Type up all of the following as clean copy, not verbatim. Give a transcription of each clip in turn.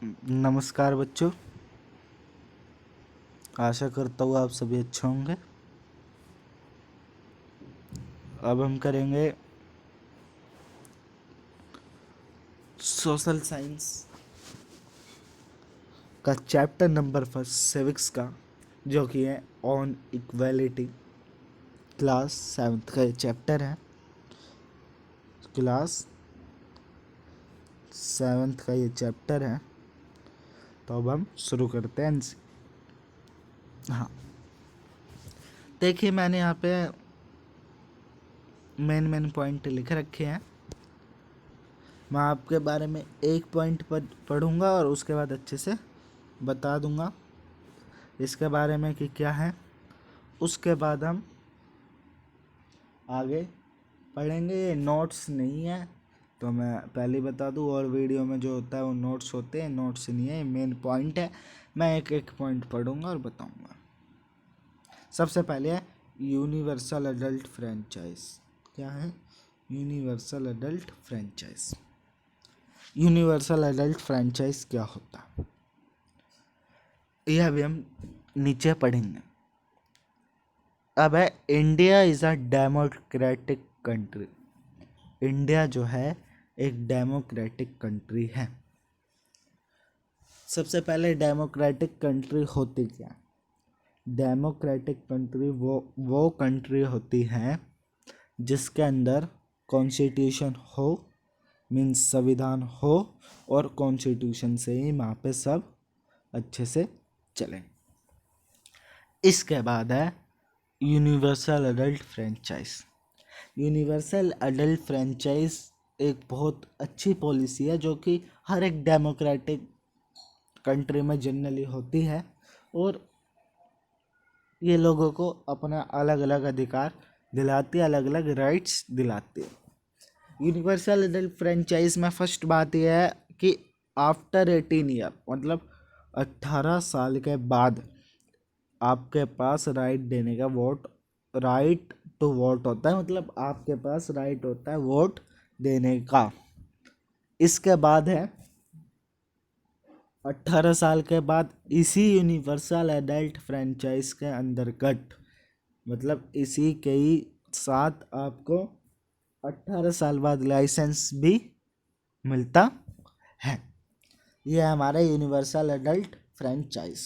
नमस्कार बच्चों, आशा करता हूँ आप सभी अच्छे होंगे। अब हम करेंगे सोशल साइंस का चैप्टर नंबर फर्स्ट सिविक्स का, जो कि है ऑन इक्वालिटी। क्लास सेवन्थ का ये चैप्टर है। क्लास सेवन्थ का ये चैप्टर है। तो अब हम शुरू करते हैं इनसे। हाँ, देखिए मैंने यहाँ पे मेन पॉइंट लिख रखे हैं। मैं आपके बारे में एक पॉइंट पर पढ़ूंगा और उसके बाद अच्छे से बता दूंगा इसके बारे में कि क्या है। उसके बाद हम आगे पढ़ेंगे। ये नोट्स नहीं है, तो मैं पहले ही बता दूं, और वीडियो में जो होता है वो नोट्स होते हैं। नोट्स नहीं है, मेन पॉइंट है। मैं एक एक पॉइंट पढ़ूंगा और बताऊंगा। सबसे पहले है यूनिवर्सल अडल्ट फ्रेंचाइज। क्या है universal adult franchise? Universal adult franchise क्या होता है, यह अभी हम नीचे पढ़ेंगे। अब है India is a democratic country. India जो है एक डेमोक्रेटिक कंट्री है। सबसे पहले डेमोक्रेटिक कंट्री होती क्या? डेमोक्रेटिक कंट्री वो कंट्री होती है जिसके अंदर कॉन्स्टिट्यूशन हो, मीन्स संविधान हो, और कॉन्स्टिट्यूशन से ही वहाँ पे सब अच्छे से चले। इसके बाद है universal adult franchise. Universal adult franchise एक बहुत अच्छी पॉलिसी है जो कि हर एक डेमोक्रेटिक कंट्री में जनरली होती है, और ये लोगों को अपना अलग अलग अधिकार दिलाती है, अलग अलग राइट्स दिलाती है। यूनिवर्सल अडल्ट फ्रेंचाइज में फर्स्ट बात यह है कि आफ्टर 18 ईयर, मतलब 18 साल के बाद आपके पास राइट देने का, वोट, राइट टू वोट होता है। मतलब आपके पास राइट होता है वोट देने का। इसके बाद है 18 साल के बाद इसी यूनिवर्सल एडल्ट फ्रेंचाइज के अंतर्गत, मतलब इसी के ही साथ आपको 18 साल बाद लाइसेंस भी मिलता है। यह हमारा यूनिवर्सल एडल्ट फ्रेंचाइज।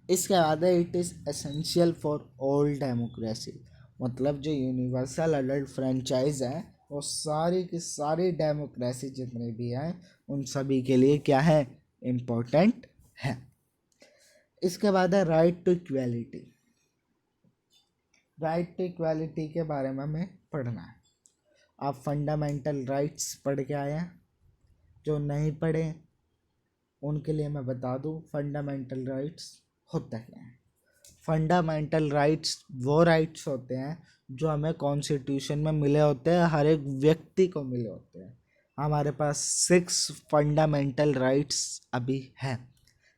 इसके बाद है it is essential for all democracy. मतलब जो यूनिवर्सल एडल्ट फ्रेंचाइज है वो सारी की सारी डेमोक्रेसी जितने भी हैं उन सभी के लिए क्या है, इम्पोर्टेंट है। इसके बाद है right to equality. Right to equality के बारे में हमें पढ़ना है। आप फंडामेंटल राइट्स पढ़ के आए हैं? जो नहीं पढ़े उनके लिए मैं बता दूं फंडामेंटल राइट्स होता क्या है। फंडामेंटल राइट्स वो राइट्स होते हैं जो हमें कॉन्स्टिट्यूशन में मिले होते हैं, हर एक व्यक्ति को मिले होते हैं। हमारे पास 6 फंडामेंटल राइट्स अभी हैं।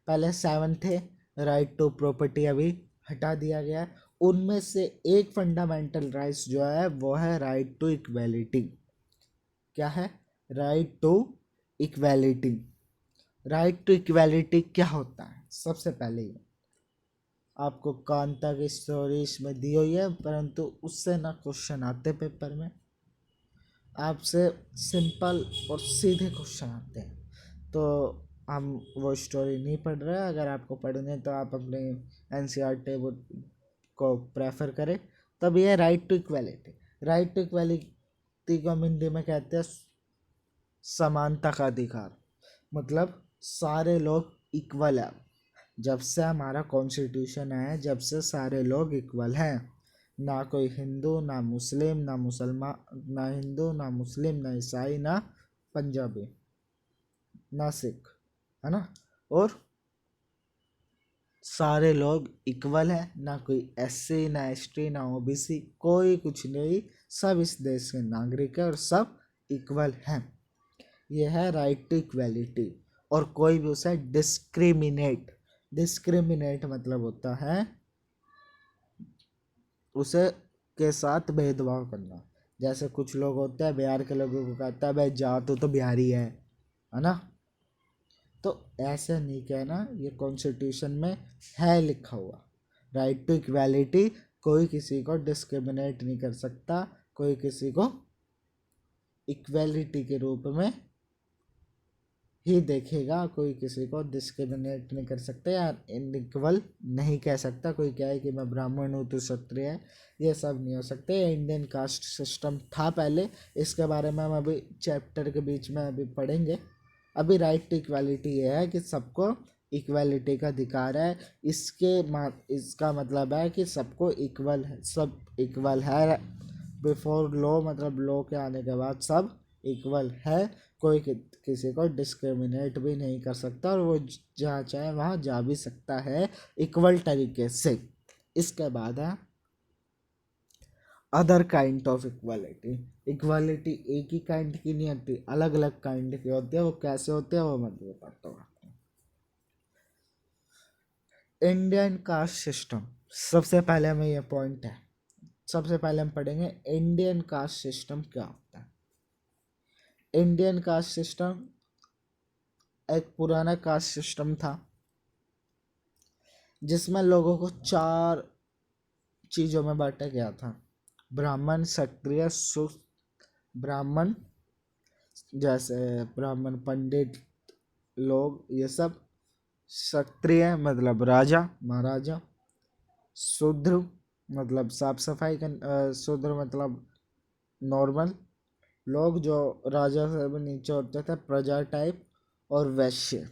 पहले 7 थे, राइट टू प्रॉपर्टी अभी हटा दिया गया है। उनमें से एक फंडामेंटल राइट्स जो है वो है राइट टू इक्वालिटी। क्या है? Right to equality. Right to equality क्या होता है? सबसे पहले आपको कांता की स्टोरी इसमें दी हुई है, परंतु उससे ना क्वेश्चन आते पेपर में, आपसे सिंपल और सीधे क्वेश्चन आते हैं। तो हम वो स्टोरी नहीं पढ़ रहे हैं। अगर आपको पढ़नी है तो आप अपने एनसीईआरटी को प्रेफर करें। तब ये right to equality. Right to equality को हम हिंदी में कहते हैं समानता का अधिकार। मतलब सारे लोग इक्वल है। जब से हमारा कॉन्स्टिट्यूशन है, जब से सारे लोग इक्वल हैं। ना कोई हिंदू, ना मुस्लिम, ना मुसलमान, ना हिंदू, ना मुस्लिम, ना ईसाई, ना पंजाबी, ना सिख, है ना। और सारे लोग इक्वल हैं। ना कोई एससी, ना एसटी, ना ओबीसी, कोई कुछ नहीं। सब इस देश के नागरिक हैं और सब इक्वल हैं। यह है राइट टू इक्वालिटी। और कोई भी उसे डिस्क्रिमिनेट मतलब होता है उसे के साथ भेदभाव करना। जैसे कुछ लोग होते हैं, बिहार के लोगों को कहता है भाई जा तो बिहारी है ना। तो ऐसे नहीं कहना, ये कॉन्स्टिट्यूशन में है लिखा हुआ। राइट टू इक्वालिटी, कोई किसी को डिस्क्रिमिनेट नहीं कर सकता, कोई किसी को इक्वालिटी के रूप में ही देखेगा, कोई किसी को डिस्क्रिमिनेट नहीं कर सकता या इनइक्वल नहीं कह सकता। कोई क्या है कि मैं ब्राह्मण हूँ तो क्षत्रिय है, ये सब नहीं हो सकते। इंडियन कास्ट सिस्टम था पहले, इसके बारे में हम अभी चैप्टर के बीच में अभी पढ़ेंगे। अभी राइट टू इक्वालिटी ये है कि सबको इक्वालिटी का अधिकार है। इसका मतलब है कि सबको इक्वल है, सब इक्वल है बिफोर लॉ, मतलब लॉ के आने के बाद सब इक्वल है। कोई किसी को डिस्क्रिमिनेट भी नहीं कर सकता और वो जहाँ चाहे वहाँ जा भी सकता है इक्वल तरीके से। इसके बाद है other kind of equality. Equality एक ही काइंड की नहीं होती, अलग अलग काइंड की होती है। वो कैसे होते हैं वो मैं बताता हूँ आपको। इंडियन कास्ट सिस्टम, सबसे पहले हमें ये पॉइंट है, सबसे पहले हम पढ़ेंगे इंडियन कास्ट सिस्टम क्या होता है। इंडियन कास्ट सिस्टम एक पुराना कास्ट सिस्टम था जिसमें लोगों को 4 चीज़ों में बांटा गया था। ब्राह्मण, क्षत्रिय, शूद्र। ब्राह्मण जैसे ब्राह्मण पंडित लोग ये सब, क्षत्रिय मतलब राजा महाराजा, शूद्र मतलब साफ सफाई का, शूद्र मतलब नॉर्मल लोग जो राजा से भी नीचे होते थे, प्रजा टाइप, और वैश्य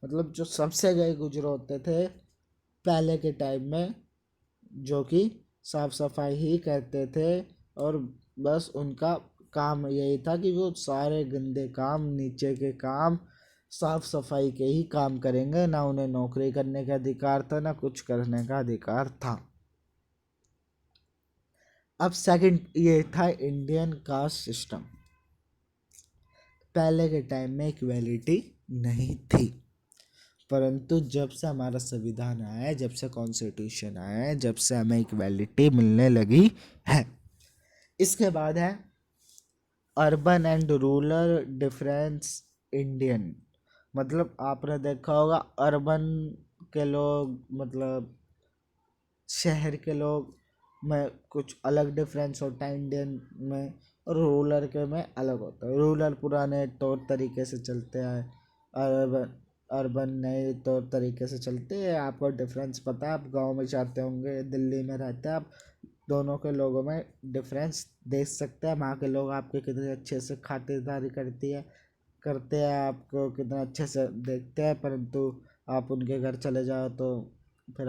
मतलब जो सबसे गए गुजरे होते थे पहले के टाइम में, जो कि साफ सफाई ही करते थे और बस उनका काम यही था कि वो सारे गंदे काम, नीचे के काम, साफ सफाई के ही काम करेंगे। ना उन्हें नौकरी करने का अधिकार था, ना कुछ करने का अधिकार था। अब सेकंड ये था इंडियन कास्ट सिस्टम। पहले के टाइम में इक्वालिटी नहीं थी, परंतु जब से हमारा संविधान आया है, जब से कॉन्स्टिट्यूशन आया है, जब से हमें इक्वालिटी मिलने लगी है। इसके बाद है urban and rural difference Indian. मतलब आपने देखा होगा अर्बन के लोग मतलब शहर के लोग में कुछ अलग डिफरेंस होता है इंडियन में, और रूरल के में अलग होता है। रूरल पुराने तौर तरीके से चलते हैं, अर्बन अर्बन नए तौर तरीके से चलते हैं। आपको डिफरेंस पता है, आप गांव में जाते होंगे, दिल्ली में रहते हैं आप, दोनों के लोगों में डिफरेंस देख सकते हैं। वहाँ के लोग आपके कितने अच्छे से खातिरदारी करते हैं, आपको कितना अच्छे से देखते हैं, परंतु आप उनके घर चले जाओ तो फिर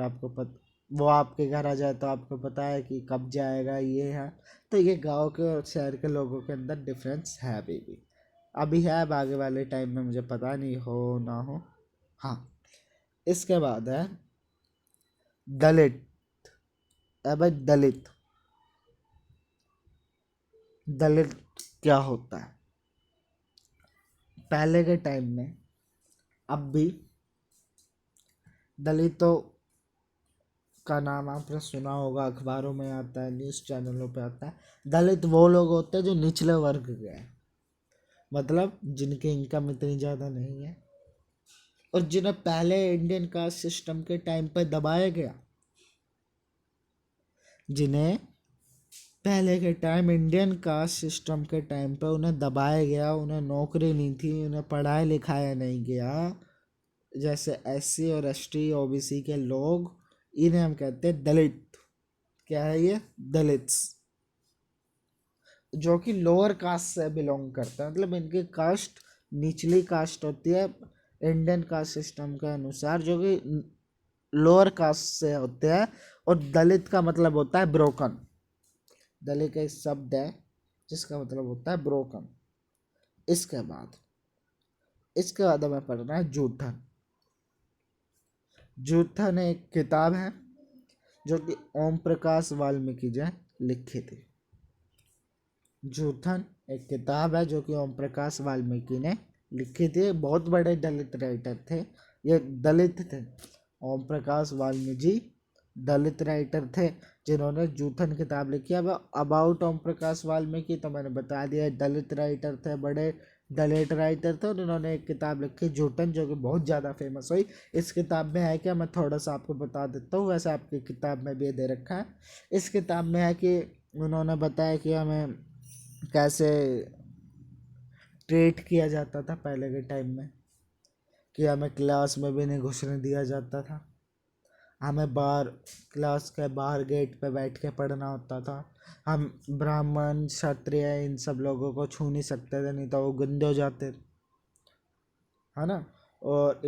वो आपके घर आ जाए तो आपको पता है कि कब जाएगा, ये है। तो ये गांव के और शहर के लोगों के अंदर डिफरेंस है अभी है। अब आगे वाले टाइम में मुझे पता नहीं हो ना हो। हाँ, इसके बाद है दलित। अब दलित दलित क्या होता है? पहले के टाइम में, अब भी दलितों का नाम आपने सुना होगा, अखबारों में आता है, न्यूज़ चैनलों पे आता है। दलित वो लोग होते हैं जो निचले वर्ग के हैं, मतलब जिनकी इनकम इतनी ज़्यादा नहीं है और जिन्हें पहले इंडियन कास्ट सिस्टम के टाइम पर दबाया गया। जिन्हें पहले के टाइम इंडियन कास्ट सिस्टम के टाइम पर उन्हें दबाया गया, उन्हें नौकरी नहीं थी, उन्हें पढ़ाया लिखाया नहीं गया, जैसे एससी और एसटी ओबीसी के लोग, इन्हें हम कहते हैं दलित। क्या है ये? दलित्स, जो कि लोअर कास्ट से बिलोंग करता है, मतलब इनकी कास्ट निचली कास्ट होती है इंडियन कास्ट सिस्टम के अनुसार, जो कि लोअर कास्ट से होते हैं। और दलित का मतलब होता है ब्रोकन। दलित एक शब्द है जिसका मतलब होता है ब्रोकन। इसके बाद हमें पढ़ना है जूठन। जूठन एक किताब है जो कि ओम प्रकाश वाल्मीकि जी लिखी थी। जूठन एक किताब है जो कि ओम प्रकाश वाल्मीकि ने लिखी थी। बहुत बड़े दलित राइटर थे, ये दलित थे। ओम प्रकाश वाल्मीकि दलित राइटर थे जिन्होंने जूठन किताब लिखी। अब अबाउट ओम प्रकाश वाल्मीकि तो मैंने बता दिया, दलित राइटर थे, बड़े द लेट राइटर थे, और इन्होंने एक किताब लिखी जूटन, जो कि बहुत ज़्यादा फेमस हुई। इस किताब में है क्या, मैं थोड़ा सा आपको बता देता हूँ, वैसे आपकी किताब में भी ये दे रखा है। इस किताब में है कि उन्होंने बताया कि हमें कैसे ट्रीट किया जाता था पहले के टाइम में, कि हमें क्लास में भी नहीं घुसने दिया जाता था, हमें बाहर क्लास के बाहर गेट पे बैठ के पढ़ना होता था, हम ब्राह्मण क्षत्रिय इन सब लोगों को छू नहीं सकते थे, नहीं तो वो गंदे हो जाते, है ना। और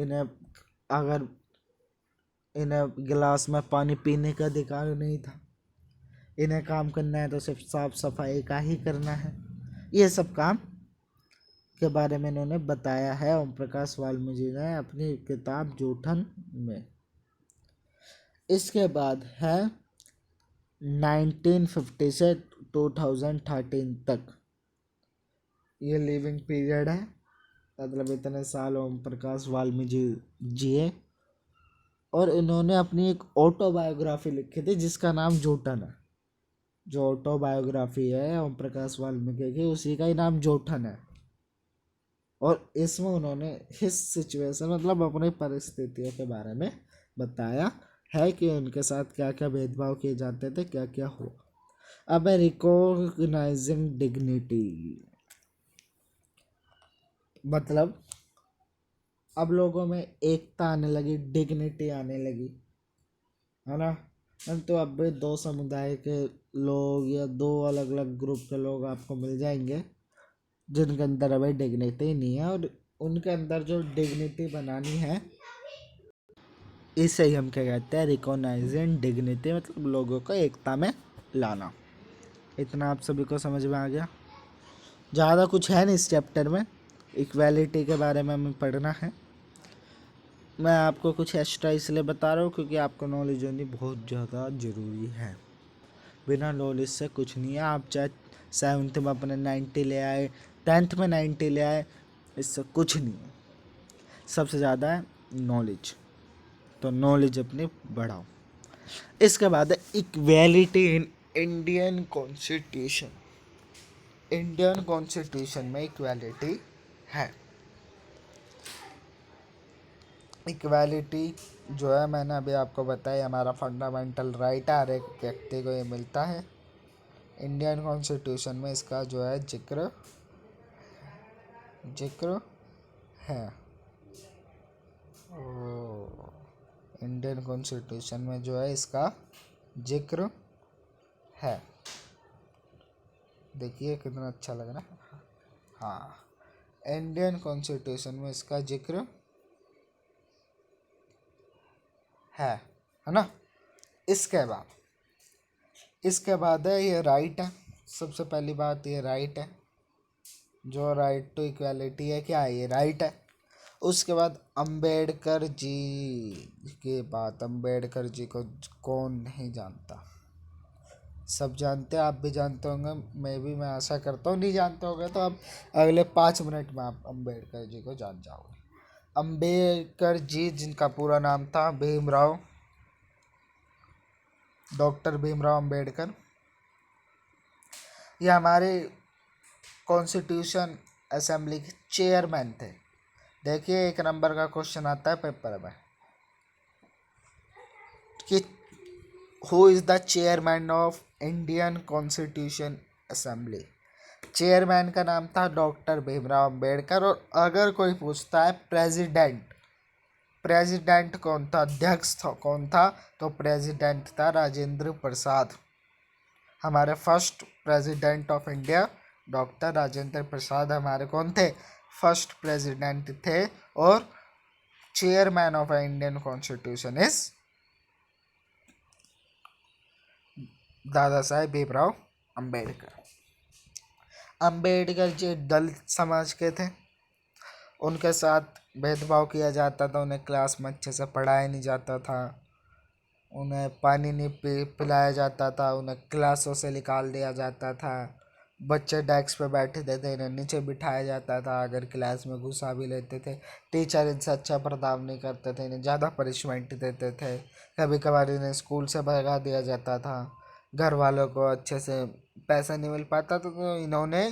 अगर इन्हें गिलास में पानी पीने का अधिकार नहीं था, इन्हें काम करना है तो सिर्फ साफ सफाई का ही करना है। ये सब काम के बारे में इन्होंने बताया है ओम प्रकाश वाल्मीकि ने अपनी किताब जूठन में। इसके बाद है 1950 से 2013 तक, ये लिविंग पीरियड है, मतलब इतने साल ओम प्रकाश वाल्मीकि जिए। और इन्होंने अपनी एक ऑटोबायोग्राफी लिखी थी जिसका नाम जूठन है। जो ऑटोबायोग्राफी है ओम प्रकाश वाल्मीकि की, उसी का ही नाम जूठन है। और इसमें उन्होंने इस सिचुएशन, मतलब अपनी परिस्थितियों के बारे में बताया है कि उनके साथ क्या क्या भेदभाव किए जाते थे, क्या क्या हुआ। अब है रिकॉग्नाइजिंग डिग्निटी, मतलब अब लोगों में एकता आने लगी, डिग्निटी आने लगी, है ना। तो अब भी दो समुदाय के लोग या दो अलग अलग ग्रुप के लोग आपको मिल जाएंगे जिनके अंदर अभी डिग्निटी नहीं है, और उनके अंदर जो डिग्निटी बनानी है, इसे ही हम क्या कहते हैं, रिकॉग्नाइजिंग डिग्निटी, मतलब लोगों को एकता में लाना। इतना आप सभी को समझ में आ गया। ज़्यादा कुछ है नहीं इस चैप्टर में, इक्वालिटी के बारे में हमें पढ़ना है। मैं आपको कुछ एक्स्ट्रा इसलिए बता रहा हूँ क्योंकि आपको नॉलेज होनी बहुत ज़्यादा ज़रूरी है। बिना नॉलेज से कुछ नहीं है। आप चाहे 7th में अपने 90 ले आए, 10th में 90 ले आए, इससे कुछ नहीं है। सबसे ज़्यादा है नॉलेज, तो नॉलेज अपनी बढ़ाओ। इसके बाद है equality in Indian constitution. Indian constitution में इक्वालिटी है। इक्वालिटी जो है, मैंने अभी आपको बताया, हमारा फंडामेंटल राइट है, हर एक व्यक्ति को ये मिलता है। इंडियन कॉन्स्टिट्यूशन में इसका जो है जिक्र है। इंडियन कॉन्स्टिट्यूशन में जो है इसका जिक्र है। देखिए कितना अच्छा लग रहा है। हाँ, इंडियन कॉन्स्टिट्यूशन में इसका जिक्र है ना। इसके बाद है ये राइट है। सबसे पहली बात ये राइट है, जो राइट टू इक्वालिटी है, क्या है ये, राइट है। उसके बाद अंबेडकर जी की बात, अंबेडकर जी को कौन नहीं जानता, सब जानते हैं, आप भी जानते होंगे, मैं आशा करता हूँ नहीं जानते होंगे तो अब अगले 5 मिनट में आप अंबेडकर जी को जान जाओगे। अंबेडकर जी, जिनका पूरा नाम था डॉक्टर भीमराव अंबेडकर, ये हमारे कॉन्स्टिट्यूशन असेंबली के चेयरमैन थे। देखिए 1 नंबर का क्वेश्चन आता है पेपर में कि who is the chairman of Indian constitution assembly. Chairman का नाम था डॉक्टर भीमराव अंबेडकर। और अगर कोई पूछता है प्रेसिडेंट कौन था, अध्यक्ष कौन था, तो प्रेसिडेंट था राजेंद्र प्रसाद। हमारे first president of India doctor Rajendra Prasad हमारे कौन थे, फर्स्ट प्रेसिडेंट थे। और chairman of Indian constitution is Dada Saheb Bhimrao Ambedkar. Ambedkar ji दलित समाज के थे, उनके साथ भेदभाव किया जाता था, उन्हें क्लास में अच्छे से पढ़ाया नहीं जाता था, उन्हें पानी नहीं पिलाया जाता था, उन्हें क्लासों से निकाल दिया जाता था। बच्चे डेस्क पे बैठे थे, इन्हें नीचे बिठाया जाता था, अगर क्लास में घुसा भी लेते थे टीचर इनसे अच्छा बर्ताव नहीं करते थे, इन्हें ज़्यादा पनिशमेंट देते थे, कभी कभार इन्हें स्कूल से भगा दिया जाता था। घर वालों को अच्छे से पैसा नहीं मिल पाता था, तो इन्होंने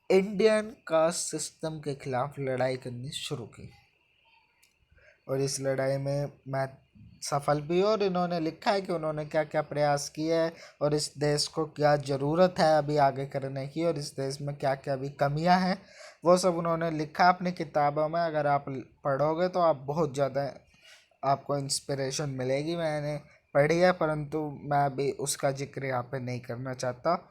इंडियन कास्ट सिस्टम के खिलाफ लड़ाई करनी शुरू की और इस लड़ाई में मैं सफल भी हूँ और इन्होंने लिखा है कि उन्होंने क्या क्या प्रयास किए हैं और इस देश को क्या ज़रूरत है अभी आगे करने की और इस देश में क्या क्या अभी कमियां हैं वो सब उन्होंने लिखा अपनी किताबों में। अगर आप पढ़ोगे तो आप बहुत ज़्यादा आपको इंस्पिरेशन मिलेगी। मैंने पढ़ी है परंतु मैं अभी उसका जिक्र यहाँ पे नहीं करना चाहता।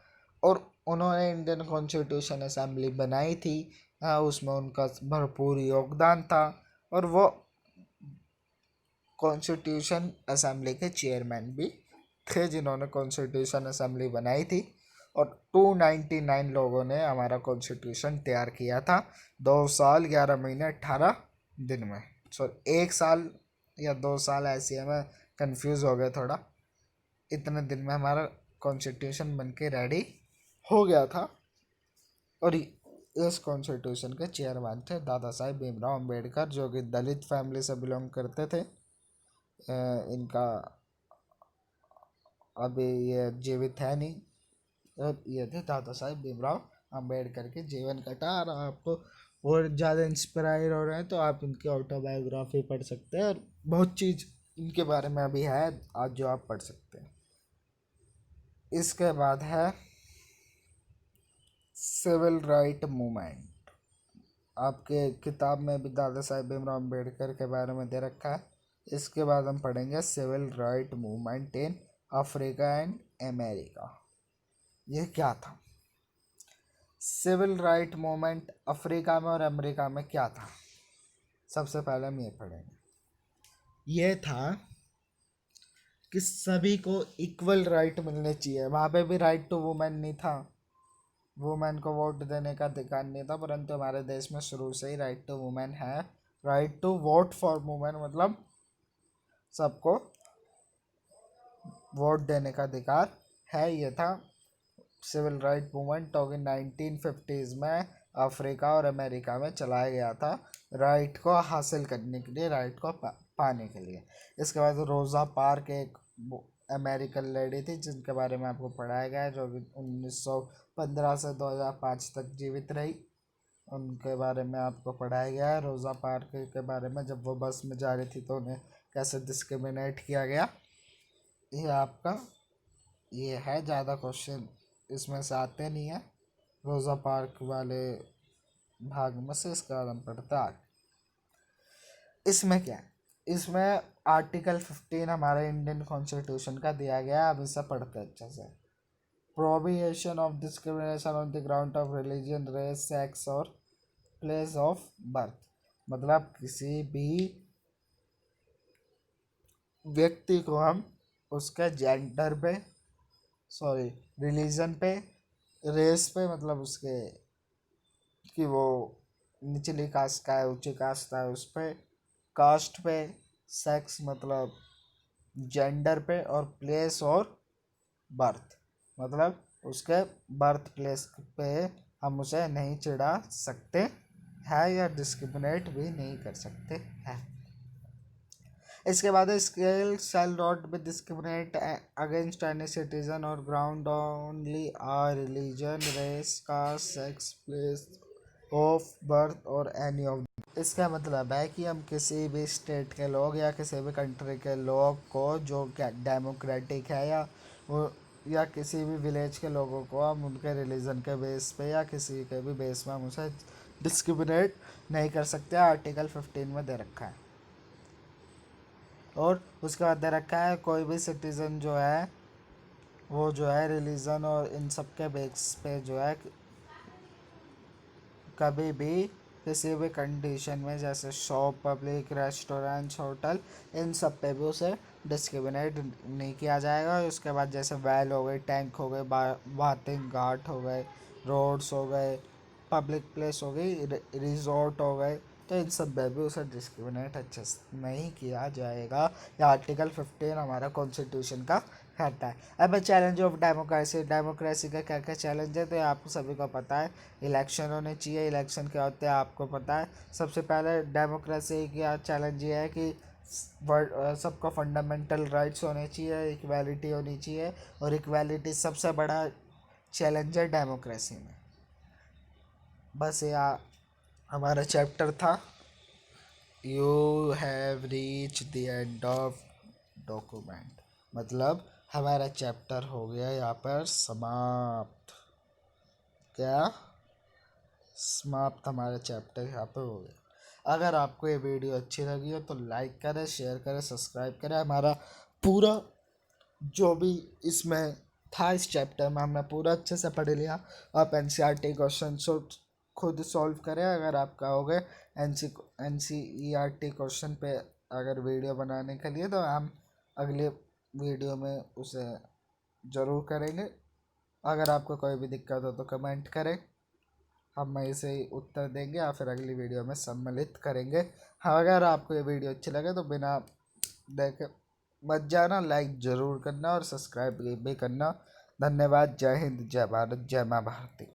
और उन्होंने इंडियन कॉन्स्टिट्यूशन असेंबली बनाई थी, उसमें उनका भरपूर योगदान था और वो कॉन्स्टिट्यूशन असेंबली के चेयरमैन भी थे जिन्होंने कॉन्स्टिट्यूशन असेंबली बनाई थी। और 299 लोगों ने हमारा कॉन्स्टिट्यूशन तैयार किया था 2 साल 11 महीने 18 दिन में। सॉरी 1 साल या 2 साल ऐसी है, मैं कंफ्यूज हो गया थोड़ा। इतने दिन में हमारा कॉन्स्टिट्यूशन बन के रेडी हो गया था। और इस कॉन्स्टिट्यूशन के चेयरमैन थे दादा साहेब भीमराव अम्बेडकर, जो कि दलित फैमिली से बिलोंग करते थे। इनका अभी ये जीवित है नहीं। ये थे दादा साहेब भीमराव अम्बेडकर के जीवन कथा। और आपको और ज़्यादा इंस्पायर हो रहे हैं तो आप इनकी ऑटोबायोग्राफी पढ़ सकते हैं और बहुत चीज़ इनके बारे में अभी है आज जो आप पढ़ सकते हैं। इसके बाद है सिविल राइट मूवमेंट। आपके किताब में भी दादा साहेब भीमराव अम्बेडकर के बारे में दे रखा है। इसके बाद हम पढ़ेंगे civil right movement in Africa and America. ये क्या था? सिविल राइट मूवमेंट अफ्रीका में और अमेरिका में क्या था? सबसे पहले हम ये पढ़ेंगे। ये था कि सभी को इक्वल राइट मिलने चाहिए। वहाँ पे भी राइट टू वुमेन नहीं था, वुमेन को वोट देने का अधिकार नहीं था, परंतु हमारे देश में शुरू से ही राइट टू वुमेन है। Right to vote for women मतलब सबको वोट देने का अधिकार है। ये था सिविल राइट मूवमेंट तो 1950s में अफ्रीका और अमेरिका में चलाया गया था राइट को हासिल करने के लिए, राइट को पाने के लिए। इसके बाद रोज़ा पार्क एक अमेरिकन लेडी थी जिनके बारे में आपको पढ़ाया गया है, जो कि 1915 से 2005 तक जीवित रही। उनके बारे में आपको पढ़ाया गया है। रोज़ा पार्क के बारे में जब वो बस में जा रही थी तो उन्हें कैसे डिस्क्रिमिनेट किया गया, ये आपका ये है। ज़्यादा क्वेश्चन इसमें से आते नहीं है रोज़ा पार्क वाले भाग में से। इसका बाद हम पढ़ते हैं। इसमें क्या है? इसमें आर्टिकल 15 हमारे इंडियन कॉन्स्टिट्यूशन का दिया गया है। अब इसे पढ़ते हैं अच्छे से। Prohibition of discrimination on the ground of religion, race, sex और प्लेस ऑफ बर्थ। मतलब किसी भी व्यक्ति को हम उसके जेंडर पे, सॉरी रिलीजन पे, रेस पे मतलब उसके कि वो निचली कास्ट का है ऊंची कास्ट का है उस पे, कास्ट पे, सेक्स मतलब जेंडर पे, और प्लेस और बर्थ मतलब उसके बर्थ प्लेस पे हम उसे नहीं चिढ़ा सकते हैं या डिस्क्रिमिनेट भी नहीं कर सकते हैं। इसके बाद scale shall not be discriminate against any citizen और ground only or religion, race, caste, sex, place of birth और एनी ऑफ। इसका मतलब है कि हम किसी भी स्टेट के लोग या किसी भी कंट्री के लोग को जो क्या डेमोक्रेटिक है या किसी भी विलेज के लोगों को हम उनके रिलीजन के बेस पे या किसी के भी बेस में हम उसे डिस्क्रिमिनेट नहीं कर सकते। आर्टिकल 15 में दे रखा है। और उसके बाद दे रखा है कोई भी सिटीज़न जो है वो जो है रिलीजन और इन सब के बेस पे जो है कभी भी किसी भी कंडीशन में, जैसे शॉप, पब्लिक, रेस्टोरेंट्स, होटल, इन सब पे भी उसे डिस्क्रिमिनेट नहीं किया जाएगा। उसके बाद जैसे वेल हो गई, टैंक हो गए, बाथिंग घाट हो गए, रोड्स हो गए, पब्लिक प्लेस हो गई, रिजॉर्ट हो गए, तो इन सब में भी उसे डिस्क्रिमिनेट अच्छे से नहीं किया जाएगा। ये आर्टिकल 15 हमारा कॉन्स्टिट्यूशन का कहता है। अब चैलेंज ऑफ डेमोक्रेसी। डेमोक्रेसी का क्या क्या चैलेंज है तो ये आपको सभी को पता है। इलेक्शन होने चाहिए। इलेक्शन क्या होते हैं आपको पता है। सबसे पहले डेमोक्रेसी का चैलेंज ये है कि सबको फंडामेंटल राइट्स होने चाहिए, इक्वालिटी होनी चाहिए, और इक्वालिटी सबसे बड़ा चैलेंज है डेमोक्रेसी में। बस हमारा चैप्टर था। You have reach the end of document, मतलब हमारा चैप्टर हो गया यहाँ पर समाप्त। क्या समाप्त, हमारा चैप्टर यहाँ पर हो गया। अगर आपको ये वीडियो अच्छी लगी हो तो लाइक करें, शेयर करें, सब्सक्राइब करें। हमारा पूरा जो भी इसमें था इस चैप्टर में हमने पूरा अच्छे से पढ़ लिया। आप एनसीईआरटी क्वेश्चन खुद सॉल्व करें। अगर आप कहोगे एनसीईआरटी क्वेश्चन पे अगर वीडियो बनाने के लिए, तो हम अगले वीडियो में उसे ज़रूर करेंगे। अगर आपको कोई भी दिक्कत हो तो कमेंट करें, हम इसे ही उत्तर देंगे या फिर अगली वीडियो में सम्मिलित करेंगे। हाँ, अगर आपको ये वीडियो अच्छी लगे तो बिना देखे मत जाना, लाइक ज़रूर करना और सब्सक्राइब भी करना। धन्यवाद। जय हिंद, जय भारत, जय माँ भारती।